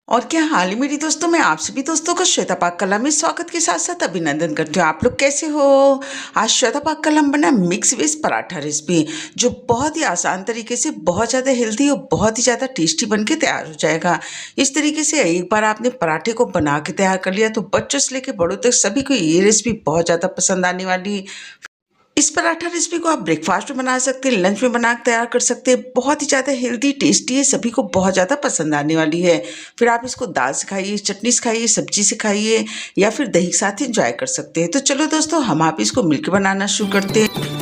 और क्या हाल है मेरी दोस्तों। मैं आप सभी दोस्तों का श्वेता पाक कला में स्वागत के साथ साथ अभिनंदन करती हूँ। आप लोग कैसे हो। आज श्वेता पाक कला में बना मिक्स वेज पराठा रेसिपी, जो बहुत ही आसान तरीके से बहुत ज़्यादा हेल्दी और बहुत ही ज़्यादा टेस्टी बन के तैयार हो जाएगा। इस तरीके से एक बार आपने पराठे को बना के तैयार कर लिया तो बच्चों से लेकर बड़ों तक सभी को ये रेसिपी बहुत ज़्यादा पसंद आने वाली। इस पराठा रेसिपी को आप ब्रेकफास्ट में बना सकते हैं, लंच में बना के तैयार कर सकते हैं। बहुत ही ज़्यादा हेल्दी टेस्टी है, सभी को बहुत ज़्यादा पसंद आने वाली है। फिर आप इसको दाल से खाइए, चटनी से खाइए, सब्जी से खाइए या फिर दही के साथ एंजॉय कर सकते हैं। तो चलो दोस्तों, हम आप इसको मिलकर बनाना शुरू करते हैं।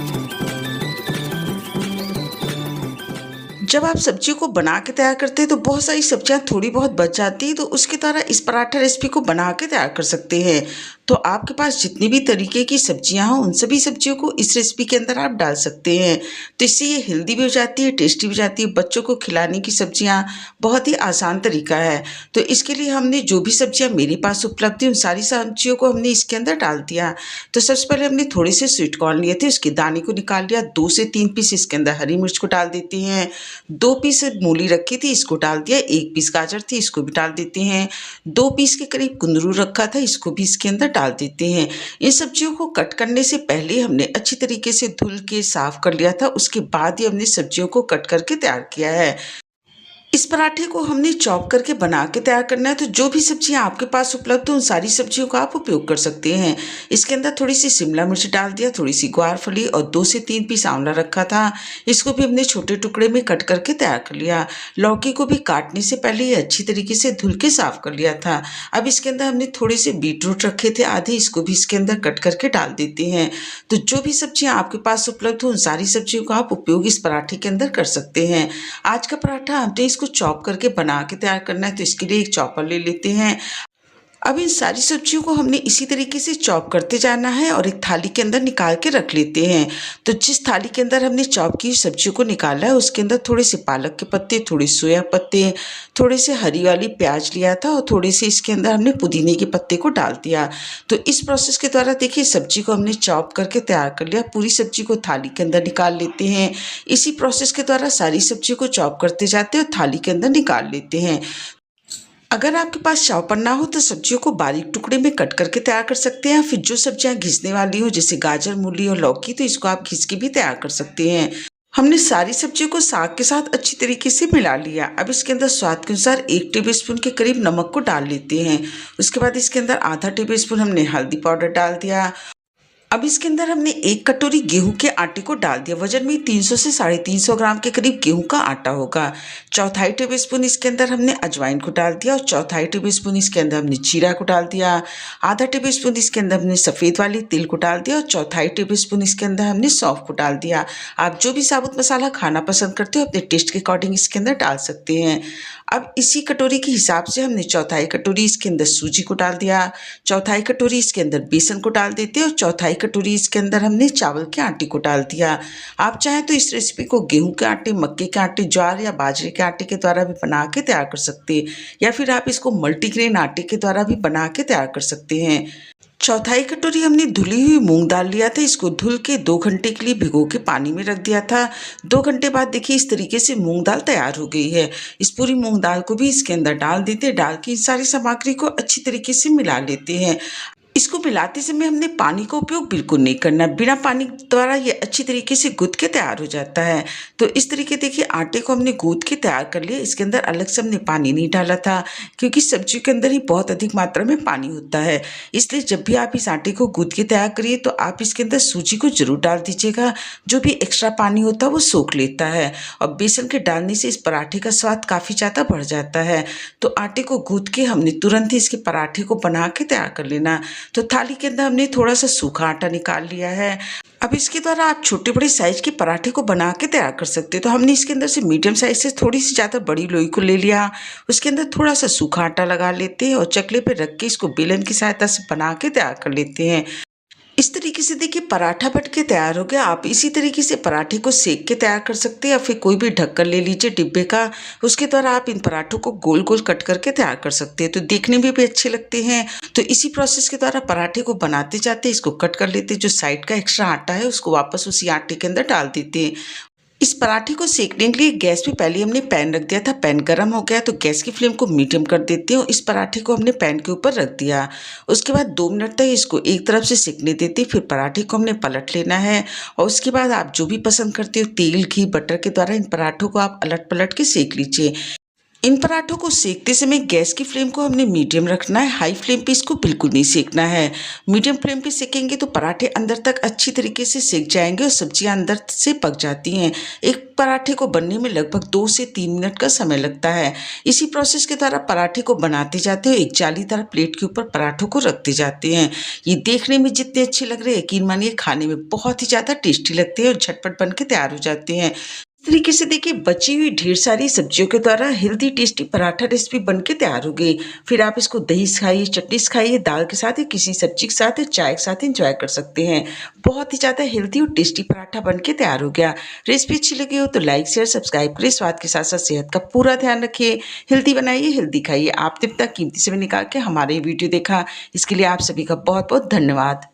जब आप सब्जियों को बना के तैयार करते हैं तो बहुत सारी सब्जियां थोड़ी बहुत बच जाती हैं, तो उसके द्वारा इस पराठा रेसिपी को बना के तैयार कर सकते हैं। तो आपके पास जितनी भी तरीके की सब्जियां हों, उन सभी सब्जियों को इस रेसिपी के अंदर आप डाल सकते हैं। तो इससे ये हेल्दी भी हो जाती है, टेस्टी भी जाती है। बच्चों को खिलाने की सब्जियां बहुत ही आसान तरीका है। तो इसके लिए हमने जो भी सब्जियां मेरे पास उपलब्ध थी, उन सारी सब्जियों को हमने इसके अंदर डाल दिया। तो सबसे पहले हमने थोड़े से स्वीट कॉर्न लिए थे, उसके दाने को निकाल लिया। 2 से 3 पीस इसके अंदर हरी मिर्च को डाल देते हैं। 2 पीस मूली रखी थी, इसको डाल दिया। 1 पीस गाजर थी, इसको भी डाल देते हैं। 2 पीस के करीब कुंदरू रखा था, इसको भी इसके अंदर डाल देते हैं। इन सब्जियों को कट करने से पहले हमने अच्छी तरीके से धुल के साफ कर लिया था, उसके बाद ही हमने सब्जियों को कट करके तैयार किया है। इस पराठे को हमने चॉप करके बना के तैयार करना है। तो जो भी सब्जियां आपके पास उपलब्ध हो, उन सारी सब्जियों का आप उपयोग कर सकते हैं। इसके अंदर थोड़ी सी शिमला मिर्च डाल दिया, थोड़ी सी ग्वार फली और 2 से 3 पीस आंवला रखा था, इसको भी हमने छोटे टुकड़े में कट करके तैयार कर लिया। लौकी को भी काटने से पहले ये अच्छी तरीके से धुल के साफ कर लिया था। अब इसके अंदर हमने थोड़े से बीटरूट रखे थे आधे, इसको भी इसके अंदर कट करके डाल देते हैं। तो जो भी सब्जियां आपके पास उपलब्ध हो, उन सारी सब्जियों का आप उपयोग इस पराठे के अंदर कर सकते हैं। आज का पराठा हमने इसको चॉप करके बना के तैयार करना है, तो इसके लिए एक चॉपर ले लेते हैं। अब इन सारी सब्जियों को हमने इसी तरीके से चॉप करते जाना है और एक थाली के अंदर निकाल के रख लेते हैं। तो जिस थाली के अंदर हमने चॉप की सब्जियों को निकाला है, उसके अंदर थोड़े से पालक के पत्ते, थोड़े सोया पत्ते, थोड़े से हरी वाली प्याज लिया था और थोड़े से इसके अंदर हमने पुदीने के पत्ते को डाल दिया। तो इस प्रोसेस के द्वारा देखिए, सब्जी को हमने चॉप करके तैयार कर लिया। पूरी सब्जी को थाली के अंदर निकाल लेते हैं। इसी प्रोसेस के द्वारा सारी सब्जी को चॉप करते जाते हैं और थाली के अंदर निकाल लेते हैं। अगर आपके पास चॉपर ना हो तो सब्जियों को बारीक टुकड़े में कट करके तैयार कर सकते हैं। फिर जो सब्जियां घिसने वाली हो, जैसे गाजर, मूली और लौकी, तो इसको आप घिस के भी तैयार कर सकते हैं। हमने सारी सब्जियों को साग के साथ अच्छी तरीके से मिला लिया। अब इसके अंदर स्वाद के अनुसार 1 टेबलस्पून के करीब नमक को डाल लेते हैं। उसके बाद इसके अंदर आधा टेबलस्पून हमने हल्दी पाउडर डाल दिया। अब इसके अंदर हमने 1 कटोरी गेहूं के आटे को डाल दिया। वजन में 300 से 350 ग्राम के करीब गेहूं का आटा होगा। चौथाई टेबलस्पून इसके अंदर हमने अजवाइन को डाल दिया और चौथाई टेबलस्पून इसके अंदर हमने जीरा को डाल दिया। आधा टेबलस्पून इसके अंदर हमने सफ़ेद वाली तिल को डाल दिया और चौथाई टेबलस्पून इसके अंदर हमने सौंफ को डाल दिया। आप जो भी साबुत मसाला खाना पसंद करते हो, अपने टेस्ट के अकॉर्डिंग इसके अंदर डाल सकते हैं। अब इसी कटोरी के हिसाब से हमने चौथाई कटोरी इसके अंदर सूजी को डाल दिया, चौथाई कटोरी इसके अंदर बेसन को डाल देते हैं और चौथाई कटोरी इसके अंदर हमने चावल के आटे को डाल दिया। आप चाहें तो इस रेसिपी को गेहूं के आटे, मक्के के आटे, ज्वार या बाजरे के आटे के द्वारा भी बना के तैयार कर सकते हैं, या फिर आप इसको मल्टीग्रेन आटे के द्वारा भी बना के तैयार कर सकते हैं। चौथाई कटोरी हमने धुली हुई मूंग दाल लिया था, इसको धुल के 2 घंटे के लिए भिगो के पानी में रख दिया था। 2 घंटे बाद देखिए इस तरीके से मूंग दाल तैयार हो गई है। इस पूरी मूंग दाल को भी इसके अंदर डाल देते हैं। डाल के इन सारी सामग्री को अच्छी तरीके से मिला लेते हैं। इसको मिलाते समय हमने पानी का उपयोग बिल्कुल नहीं करना। बिना पानी द्वारा ये अच्छी तरीके से गूंथ के तैयार हो जाता है। तो इस तरीके देखिए, आटे को हमने गूंथ के तैयार कर लिया। इसके अंदर अलग से हमने पानी नहीं डाला था, क्योंकि सब्जी के अंदर ही बहुत अधिक मात्रा में पानी होता है। इसलिए जब भी आप इस आटे को गूंथ के तैयार करिए तो आप इसके अंदर सूजी को जरूर डाल दीजिएगा। जो भी एक्स्ट्रा पानी होता है वो सोख लेता है, और बेसन के डालने से इस पराठे का स्वाद काफ़ी ज़्यादा बढ़ जाता है। तो आटे को गूंथ के हमने तुरंत ही इसके पराठे को बना के तैयार कर लेना। तो थाली के अंदर हमने थोड़ा सा सूखा आटा निकाल लिया है। अब इसके द्वारा आप छोटे बड़े साइज के पराठे को बना के तैयार कर सकते हैं। तो हमने इसके अंदर से मीडियम साइज से थोड़ी सी ज़्यादा बड़ी लोई को ले लिया। उसके अंदर थोड़ा सा सूखा आटा लगा लेते हैं और चकले पे रख के इसको बेलन की सहायता से बना के तैयार कर लेते हैं। इस तरीके से देखिए पराठा बन के तैयार हो गया। आप इसी तरीके से पराठे को सेक के तैयार कर सकते हैं, या फिर कोई भी ढक्कन ले लीजिए डिब्बे का, उसके द्वारा आप इन पराठों को गोल गोल कट करके तैयार कर सकते हैं। तो देखने में भी अच्छे लगते हैं। तो इसी प्रोसेस के द्वारा पराठे को बनाते जाते इसको कट कर लेते हैं। जो साइड का एक्स्ट्रा आटा है उसको वापस उसी आटे के अंदर डाल देते हैं। इस पराठे को सेकने के लिए गैस पे पहले हमने पैन रख दिया था। पैन गरम हो गया तो गैस की फ्लेम को मीडियम कर देती हूँ। इस पराठे को हमने पैन के ऊपर रख दिया। उसके बाद 2 मिनट तक इसको एक तरफ से सेकने देती, फिर पराठे को हमने पलट लेना है और उसके बाद आप जो भी पसंद करते हो तेल, घी, बटर के द्वारा इन पराठों को आप अलट-पलट के सेक लीजिए। इन पराठों को सेकते समय गैस की फ्लेम को हमने मीडियम रखना है, हाई फ्लेम पे इसको बिल्कुल नहीं सेकना है। मीडियम फ्लेम पे सेकेंगे तो पराठे अंदर तक अच्छी तरीके से सेक जाएंगे और सब्जियां अंदर से पक जाती हैं। एक पराठे को बनने में लगभग 2 से 3 मिनट का समय लगता है। इसी प्रोसेस के द्वारा पराठे को बनाते जाते हैं, एक जालीदार प्लेट के ऊपर पराठों को रखते जाते हैं। ये देखने में जितने अच्छे लग रहे हैं, यकीन मानिए खाने में बहुत ही ज़्यादा टेस्टी लगते हैं और झटपट बन के तैयार हो जाते हैं। इस तरीके से देखिए बची हुई ढेर सारी सब्जियों के द्वारा हेल्दी टेस्टी पराठा रेसिपी बन के तैयार हो गई। फिर आप इसको दही से खाइए, चटनी से खाइए, दाल के साथ या किसी सब्जी के साथ या चाय के साथ एंजॉय कर सकते हैं। बहुत ही ज़्यादा हेल्दी और टेस्टी पराठा बन के तैयार हो गया। रेसिपी अच्छी लगी हो तो लाइक शेयर सब्सक्राइब करिए। स्वाद के साथ साथ सेहत का पूरा ध्यान रखिए। हेल्दी बनाइए, हेल्दी खाइए। आपने इतना कीमती समय निकाल के हमारे वीडियो देखा, इसके लिए आप सभी का बहुत बहुत धन्यवाद।